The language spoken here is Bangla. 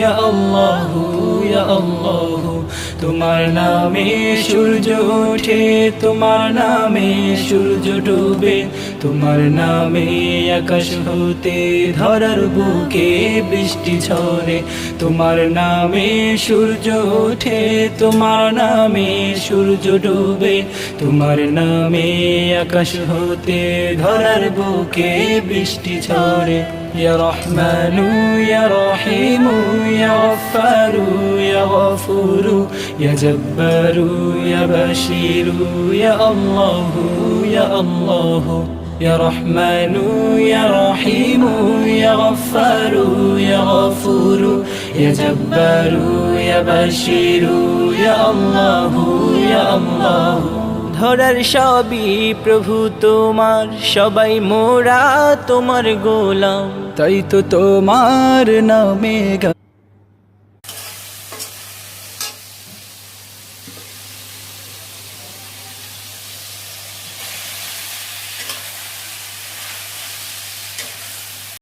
ইয়া আল্লাহু ইয়া আল্লাহু। তোমার নামে সূর্য ওঠে, তোমার নামে সূর্য ডুবে, তোমার নামে আকাশ হতে ধরার বুকে বৃষ্টি ঝরে। তোমার নামে সূর্য ওঠে, তোমার নামে সূর্য ডুবে, তোমার নামে আকাশ হতে ধরার বুকে বৃষ্টি ঝরে। ইয়া রহমানু ইয়া রহিমু ইয়া গফফারু ইয়া গফুরু ইয়া জব্বারু ইয়া বাশিরু ইয়া আল্লাহু ইয়া আল্লাহু। ইয়া রহমানু ইয়া রহিমু ইয়া গফফারু ইয়া গফুরু ইয়া জব্বারু ইয়া বাশিরু ইয়া আল্লাহু ইয়া আল্লাহু। ধরার সবই প্রভু তোমার, সবাই মোরা তোমার গোলাম, তাই তো তোমার নামে